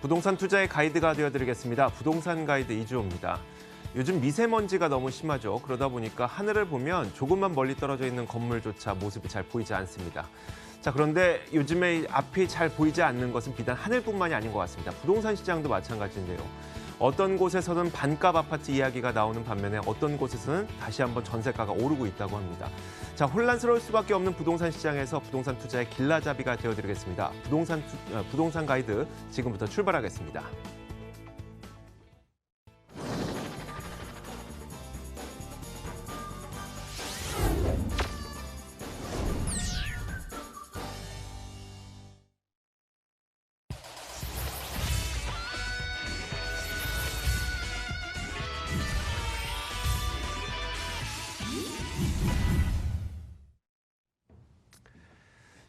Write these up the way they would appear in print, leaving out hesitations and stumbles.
부동산 투자의 가이드가 되어드리겠습니다. 부동산 가이드 이주호입니다. 요즘 미세먼지가 너무 심하죠. 그러다 보니까 하늘을 보면 조금만 멀리 떨어져 있는 건물조차 모습이 잘 보이지 않습니다. 자, 그런데 요즘에 앞이 잘 보이지 않는 것은 비단 하늘뿐만이 아닌 것 같습니다. 부동산 시장도 마찬가지인데요. 어떤 곳에서는 반값 아파트 이야기가 나오는 반면에 어떤 곳에서는 다시 한번 전세가가 오르고 있다고 합니다. 자, 혼란스러울 수밖에 없는 부동산 시장에서 부동산 투자의 길라잡이가 되어드리겠습니다. 부동산 가이드 지금부터 출발하겠습니다.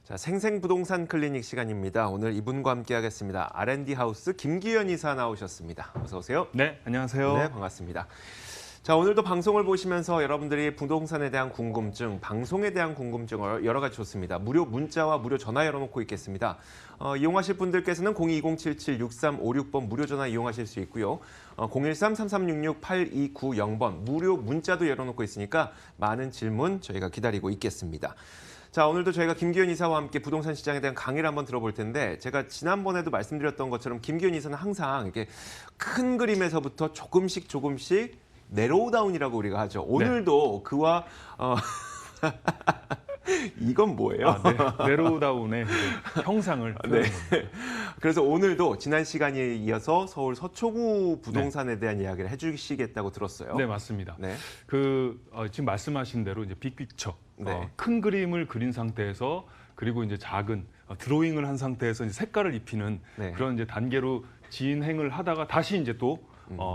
자, 생생부동산 클리닉 시간입니다. 오늘 이분과 함께하겠습니다. R&D 하우스 김기현 이사 나오셨습니다. 어서 오세요. 네, 안녕하세요. 네, 반갑습니다. 자, 오늘도 방송을 보시면서 여러분들이 부동산에 대한 궁금증, 방송에 대한 궁금증을 여러 가지 줬습니다. 무료 문자와 무료 전화 열어놓고 있겠습니다. 이용하실 분들께서는 0220776356번 무료 전화 이용하실 수 있고요. 013-3366-8290번 무료 문자도 열어놓고 있으니까 많은 질문 저희가 기다리고 있겠습니다. 자, 오늘도 저희가 김기현 이사와 함께 부동산 시장에 대한 강의를 한번 들어볼 텐데 제가 지난번에도 말씀드렸던 것처럼 김기현 이사는 항상 이렇게 큰 그림에서부터 조금씩 내로우다운이라고 우리가 하죠. 오늘도 네. 그와 이건 뭐예요? 내로우다운의 형상을 네. 그래서 오늘도 지난 시간에 이어서 서울 서초구 부동산에 대한 이야기를 해주시겠다고 들었어요. 네, 맞습니다. 네. 지금 말씀하신 대로 이제 빅픽처, 네. 큰 그림을 그린 상태에서 그리고 이제 작은 드로잉을 한 상태에서 이제 색깔을 입히는 네. 그런 이제 단계로 진행을 하다가 다시 이제 또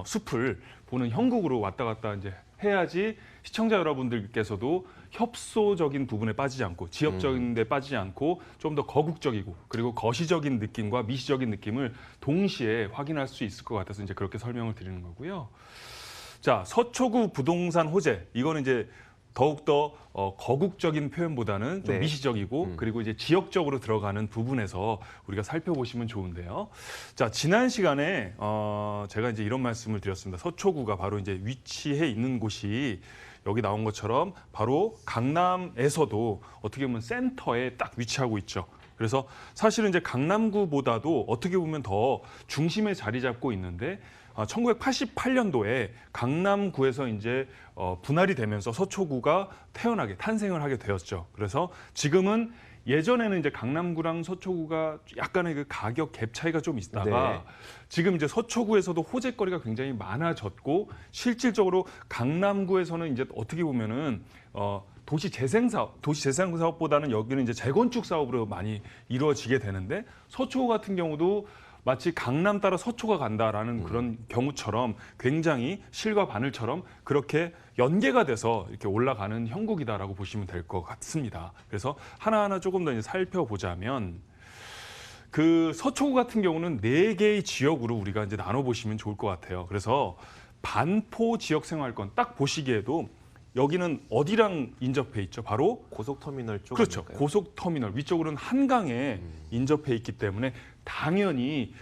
숲을 보는 형국으로 왔다 갔다 이제 해야지 시청자 여러분들께서도 협소적인 부분에 빠지지 않고 지역적인 데 빠지지 않고 좀 더 거국적이고 그리고 거시적인 느낌과 미시적인 느낌을 동시에 확인할 수 있을 것 같아서 이제 그렇게 설명을 드리는 거고요. 자, 서초구 부동산 호재. 이거는 이제 더욱더 거국적인 표현보다는 좀 네. 미시적이고 그리고 이제 지역적으로 들어가는 부분에서 우리가 살펴보시면 좋은데요. 자, 지난 시간에 제가 이제 이런 말씀을 드렸습니다. 서초구가 바로 이제 위치해 있는 곳이 여기 나온 것처럼 바로 강남에서도 어떻게 보면 센터에 딱 위치하고 있죠. 그래서 사실은 이제 강남구보다도 어떻게 보면 더 중심에 자리 잡고 있는데 1988년도에 강남구에서 이제 분할이 되면서 서초구가 탄생을 하게 되었죠. 그래서 지금은 예전에는 이제 강남구랑 서초구가 약간의 그 가격 갭 차이가 좀 있다가 네. 지금 이제 서초구에서도 호재거리가 굉장히 많아졌고 실질적으로 강남구에서는 이제 어떻게 보면은 도시 재생 사업보다는 여기는 이제 재건축 사업으로 많이 이루어지게 되는데 서초구 같은 경우도 마치 강남 따라 서초가 간다라는 그런 경우처럼 굉장히 실과 바늘처럼 그렇게 연계가 돼서 이렇게 올라가는 형국이다라고 보시면 될 것 같습니다. 그래서 하나하나 조금 더 이제 살펴보자면 그 서초구 같은 경우는 4개의 지역으로 우리가 이제 나눠보시면 좋을 것 같아요. 그래서 반포 지역생활권 딱 보시기에도 여기는 어디랑 인접해 있죠? 바로 고속터미널 쪽. 그렇죠. 아닐까요? 고속터미널 위쪽으로는 한강에 인접해 있기 때문에 당연히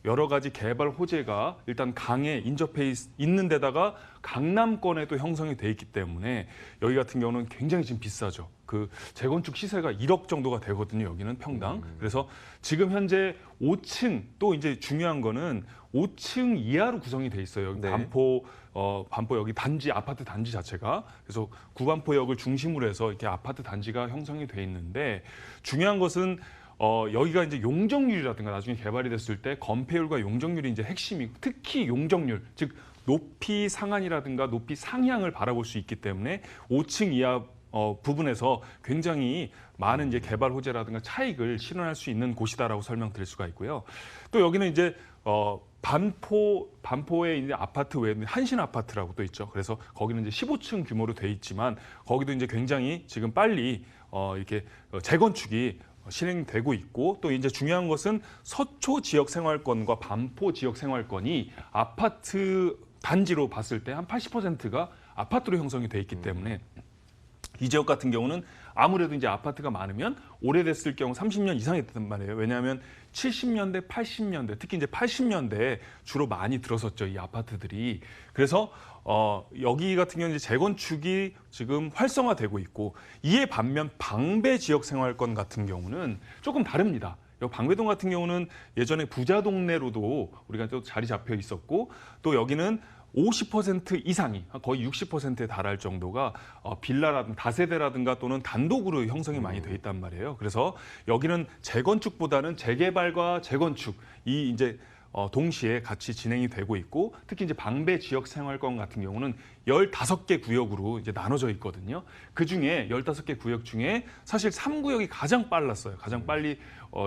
여러 가지 개발 호재가 일단 강에 인접해 있는 데다가 강남권에도 형성이 돼 있기 때문에 여기 같은 경우는 굉장히 지금 비싸죠. 그 재건축 시세가 1억 정도가 되거든요. 여기는 평당. 그래서 지금 현재 5층 또 이제 중요한 거는 5층 이하로 구성이 돼 있어요. 여기 네. 반포 여기 단지 아파트 단지 자체가 그래서 구반포역을 중심으로 해서 이렇게 아파트 단지가 형성이 돼 있는데 중요한 것은 여기가 이제 용적률이라든가 나중에 개발이 됐을 때 건폐율과 용적률이 이제 핵심이고 특히 용적률 즉 높이 상한이라든가 높이 상향을 바라볼 수 있기 때문에 5층 이하 부분에서 굉장히 많은 이제 개발 호재라든가 차익을 실현할 수 있는 곳이다라고 설명드릴 수가 있고요. 또 여기는 이제 반포에 이제 아파트 외에 한신 아파트라고 또 있죠. 그래서 거기는 이제 15층 규모로 돼 있지만 거기도 이제 굉장히 지금 빨리 이렇게 재건축이 실행되고 있고 또 이제 중요한 것은 서초 지역 생활권과 반포 지역 생활권이 아파트 단지로 봤을 때 한 80%가 아파트로 형성이 돼 있기 때문에 이 지역 같은 경우는 아무래도 이제 아파트가 많으면 오래됐을 경우 30년 이상이 됐단 말이에요. 왜냐하면 70년대, 80년대, 특히 이제 80년대에 주로 많이 들어섰죠, 이 아파트들이. 그래서 여기 같은 경우는 이제 재건축이 지금 활성화되고 있고, 이에 반면 방배 지역 생활권 같은 경우는 조금 다릅니다. 방배동 같은 경우는 예전에 부자 동네로도 우리가 또 자리 잡혀 있었고, 또 여기는 50% 이상이 거의 60%에 달할 정도가 빌라라든가 다세대라든가 또는 단독으로 형성이 많이 돼 있단 말이에요. 그래서 여기는 재건축보다는 재개발과 재건축 이 이제 동시에 같이 진행이 되고 있고, 특히 이제 방배 지역 생활권 같은 경우는 15개 구역으로 이제 나눠져 있거든요. 그 중에 15개 구역 중에 사실 3구역이 가장 빨랐어요. 가장 빨리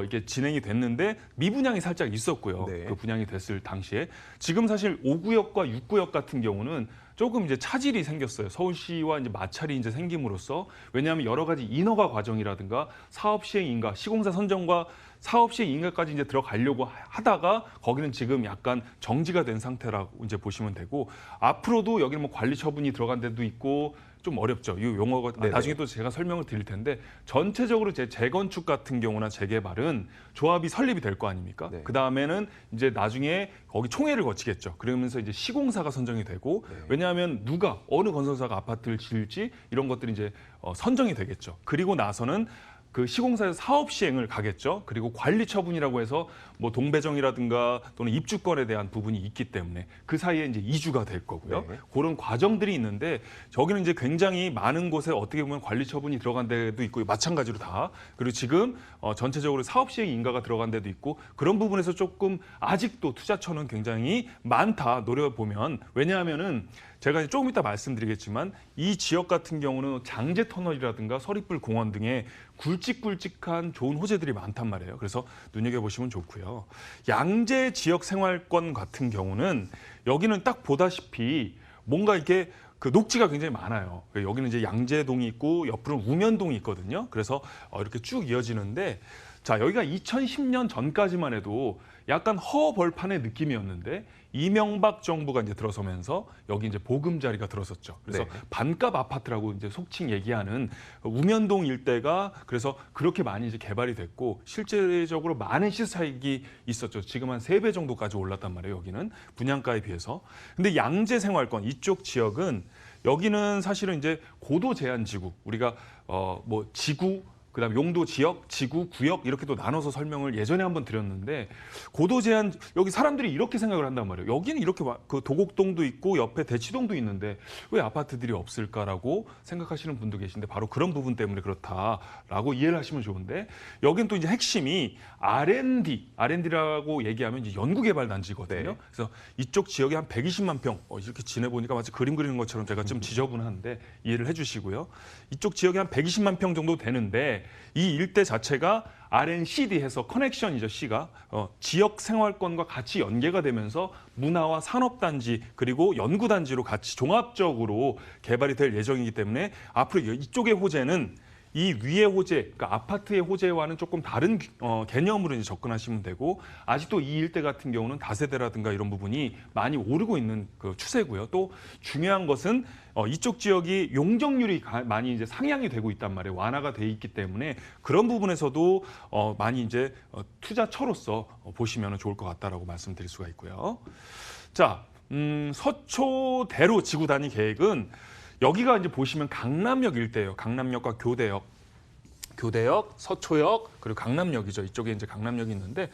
이게 진행이 됐는데 미분양이 살짝 있었고요. 네. 그 분양이 됐을 당시에. 지금 사실 5구역과 6구역 같은 경우는 조금 이제 차질이 생겼어요. 서울시와 이제 마찰이 이제 생김으로써. 왜냐하면 여러 가지 인허가 과정이라든가 사업 시행 인가, 시공사 선정과 사업 시행 인가까지 이제 들어가려고 하다가 거기는 지금 약간 정지가 된 상태라고 이제 보시면 되고, 앞으로도 여기는 뭐 관리 처분이 들어간 데도 있고 좀 어렵죠. 이 용어가 네네. 나중에 또 제가 설명을 드릴 텐데, 전체적으로 재건축 같은 경우나 재개발은 조합이 설립이 될 거 아닙니까? 네. 그 다음에는 이제 나중에 거기 총회를 거치겠죠. 그러면서 이제 시공사가 선정이 되고, 네. 왜냐하면 누가 어느 건설사가 아파트를 지을지 이런 것들이 이제 선정이 되겠죠. 그리고 나서는 그 시공사에서 사업 시행을 가겠죠. 그리고 관리 처분이라고 해서 뭐 동배정이라든가 또는 입주권에 대한 부분이 있기 때문에 그 사이에 이제 이주가 될 거고요. 네. 그런 과정들이 있는데, 저기는 이제 굉장히 많은 곳에 어떻게 보면 관리 처분이 들어간 데도 있고 마찬가지로 다. 그리고 지금 전체적으로 사업 시행 인가가 들어간 데도 있고, 그런 부분에서 조금 아직도 투자처는 굉장히 많다 노려보면. 왜냐하면은 제가 조금 이따 말씀드리겠지만 이 지역 같은 경우는 장제 터널이라든가 서리풀 공원 등의 굵직굵직한 좋은 호재들이 많단 말이에요. 그래서 눈여겨보시면 좋고요. 양재 지역 생활권 같은 경우는 여기는 딱 보다시피 뭔가 이렇게 그 녹지가 굉장히 많아요. 여기는 이제 양재동이 있고 옆으로는 우면동이 있거든요. 그래서 이렇게 쭉 이어지는데, 자, 여기가 2010년 전까지만 해도 약간 허벌판의 느낌이었는데 이명박 정부가 이제 들어서면서 여기 이제 보금자리가 들어섰죠. 그래서 네. 반값 아파트라고 이제 속칭 얘기하는 우면동 일대가 그래서 그렇게 많이 이제 개발이 됐고, 실제적으로 많은 시세 차익이 있었죠. 지금 한 3배 정도까지 올랐단 말이에요. 여기는 분양가에 비해서. 근데 양재 생활권 이쪽 지역은 여기는 사실은 이제 고도 제한 지구, 우리가 뭐 지구, 그다음에 용도 지역, 지구, 구역 이렇게 또 나눠서 설명을 예전에 한번 드렸는데, 고도 제한 여기 사람들이 이렇게 생각을 한단 말이에요. 여기는 이렇게 그 도곡동도 있고 옆에 대치동도 있는데 왜 아파트들이 없을까라고 생각하시는 분도 계신데, 바로 그런 부분 때문에 그렇다라고 이해를 하시면 좋은데, 여기는 또 이제 핵심이 R&D라고 얘기하면 이제 연구개발단지거든요. 네. 그래서 이쪽 지역에 한 120만 평, 이렇게 지내보니까 마치 그림 그리는 것처럼 제가 좀 지저분한데 이해를 해주시고요. 이쪽 지역에 한 120만 평 정도 되는데, 이 일대 자체가 R&CD 해서 커넥션이죠. C가 지역 생활권과 같이 연계가 되면서 문화와 산업단지 그리고 연구단지로 같이 종합적으로 개발이 될 예정이기 때문에 앞으로 이쪽의 호재는 이 위의 호재, 그러니까 아파트의 호재와는 조금 다른 개념으로 이제 접근하시면 되고, 아직도 이 일대 같은 경우는 다세대라든가 이런 부분이 많이 오르고 있는 그 추세고요. 또 중요한 것은 이쪽 지역이 용적률이 많이 이제 상향이 되고 있단 말이에요. 완화가 돼 있기 때문에 그런 부분에서도 많이 이제 투자처로서 보시면 좋을 것 같다라고 말씀드릴 수가 있고요. 자, 서초대로 지구 단위 계획은 여기가 이제 보시면 강남역 일대예요. 강남역과 교대역, 서초역, 그리고 강남역이죠. 이쪽에 이제 강남역이 있는데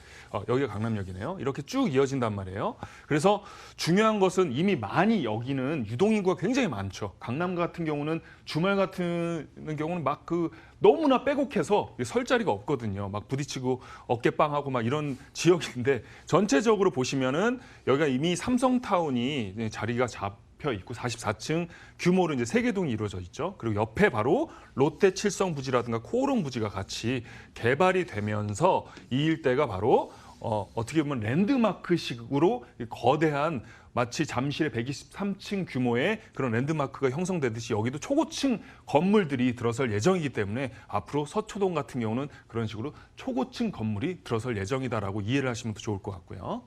여기가 강남역이네요. 이렇게 쭉 이어진단 말이에요. 그래서 중요한 것은 이미 많이 여기는 유동인구가 굉장히 많죠. 강남 같은 경우는 주말 같은 경우는 막 그 너무나 빼곡해서 설 자리가 없거든요. 막 부딪히고 어깨빵하고 막 이런 지역인데, 전체적으로 보시면은 여기가 이미 삼성타운이 자리가 잡혀 있고 44층 규모로 이제 3개동이 이루어져 있죠. 그리고 옆에 바로 롯데 칠성 부지라든가 코오롱 부지가 같이 개발이 되면서 이 일대가 바로 어떻게 보면 랜드마크식으로 거대한, 마치 잠실의 123층 규모의 그런 랜드마크가 형성되듯이 여기도 초고층 건물들이 들어설 예정이기 때문에 앞으로 서초동 같은 경우는 그런 식으로 초고층 건물이 들어설 예정이다라고 이해를 하시면 더 좋을 것 같고요.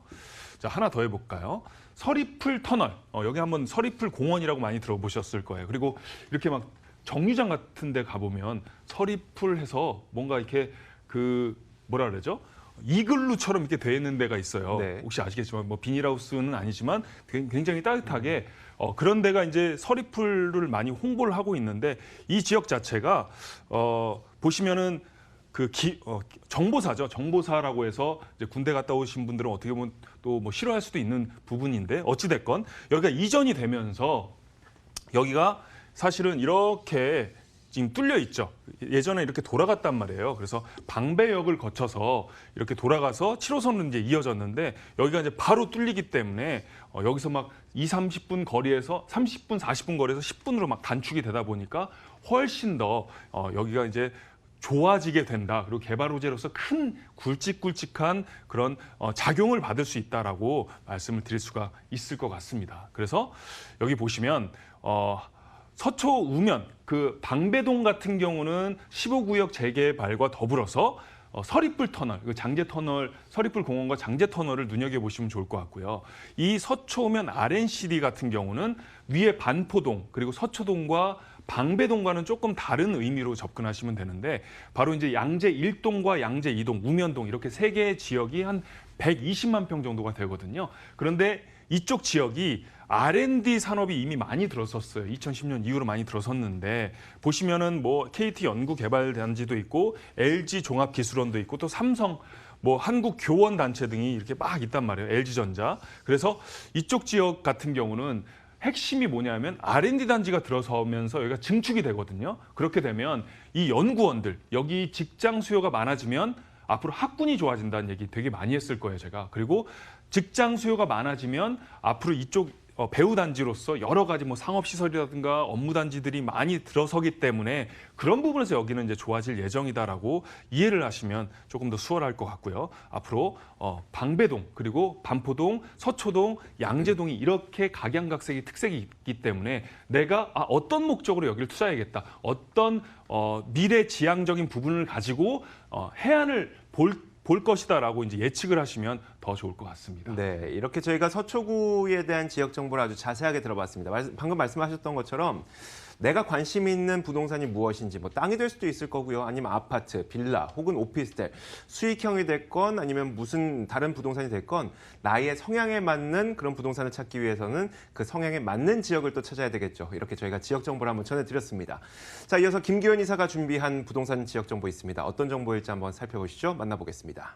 자, 하나 더 해볼까요? 서리풀 터널. 여기 한번 서리풀 공원이라고 많이 들어보셨을 거예요. 그리고 이렇게 막 정류장 같은 데 가보면 서리풀 해서 뭔가 이렇게 그 뭐라 그러죠? 이글루처럼 이렇게 돼 있는 데가 있어요. 네. 혹시 아시겠지만 뭐 비닐하우스는 아니지만 굉장히 따뜻하게 그런 데가 이제 서리풀을 많이 홍보를 하고 있는데 이 지역 자체가 보시면은 정보사죠. 정보사라고 해서 이제 군대 갔다 오신 분들은 어떻게 보면 또 뭐 싫어할 수도 있는 부분인데 어찌 됐건 여기가 이전이 되면서 여기가 사실은 이렇게 지금 뚫려 있죠. 예전에 이렇게 돌아갔단 말이에요. 그래서 방배역을 거쳐서 이렇게 돌아가서 7호선으로 이제 이어졌는데 여기가 이제 바로 뚫리기 때문에 여기서 막 30분 거리에서 30분, 40분 거리에서 10분으로 막 단축이 되다 보니까 훨씬 더 여기가 이제 좋아지게 된다. 그리고 개발 호재로서 큰 굵직굵직한 그런 작용을 받을 수 있다라고 말씀을 드릴 수가 있을 것 같습니다. 그래서 여기 보시면 서초 우면 그 방배동 같은 경우는 15구역 재개발과 더불어서 서리풀 터널, 그 장제 터널, 서리풀 공원과 장제 터널을 눈여겨 보시면 좋을 것 같고요. 이 서초우면 RNCD 같은 경우는 위에 반포동 그리고 서초동과 방배동과는 조금 다른 의미로 접근하시면 되는데 바로 이제 양재 1동과 양재 2동, 우면동 이렇게 세 개의 지역이 한 120만 평 정도가 되거든요. 그런데 이쪽 지역이 R&D 산업이 이미 많이 들어섰어요. 2010년 이후로 많이 들어섰는데 보시면은 뭐 KT 연구개발단지도 있고 LG 종합기술원도 있고 또 삼성 뭐 한국교원단체 등이 이렇게 막 있단 말이에요. LG전자. 그래서 이쪽 지역 같은 경우는 핵심이 뭐냐면 R&D 단지가 들어서면서 여기가 증축이 되거든요. 그렇게 되면 이 연구원들, 여기 직장 수요가 많아지면 앞으로 학군이 좋아진다는 얘기 되게 많이 했을 거예요, 제가. 그리고 직장 수요가 많아지면 앞으로 이쪽 배후 단지로서 여러 가지 뭐 상업 시설이라든가 업무 단지들이 많이 들어서기 때문에 그런 부분에서 여기는 이제 좋아질 예정이다라고 이해를 하시면 조금 더 수월할 것 같고요. 앞으로 방배동 그리고 반포동, 서초동, 양재동이 이렇게 각양각색의 특색이 있기 때문에 내가 어떤 목적으로 여기를 투자해야겠다. 어떤 미래 지향적인 부분을 가지고 해안을 볼 것이다라고 이제 예측을 하시면 더 좋을 것 같습니다. 네, 이렇게 저희가 서초구에 대한 지역 정보를 아주 자세하게 들어봤습니다. 방금 말씀하셨던 것처럼 내가 관심 있는 부동산이 무엇인지 뭐 땅이 될 수도 있을 거고요. 아니면 아파트, 빌라 혹은 오피스텔, 수익형이 됐건 아니면 무슨 다른 부동산이 됐건 나의 성향에 맞는 그런 부동산을 찾기 위해서는 그 성향에 맞는 지역을 또 찾아야 되겠죠. 이렇게 저희가 지역 정보를 한번 전해드렸습니다. 자, 이어서 김기현 이사가 준비한 부동산 지역 정보 있습니다. 어떤 정보일지 한번 살펴보시죠. 만나보겠습니다.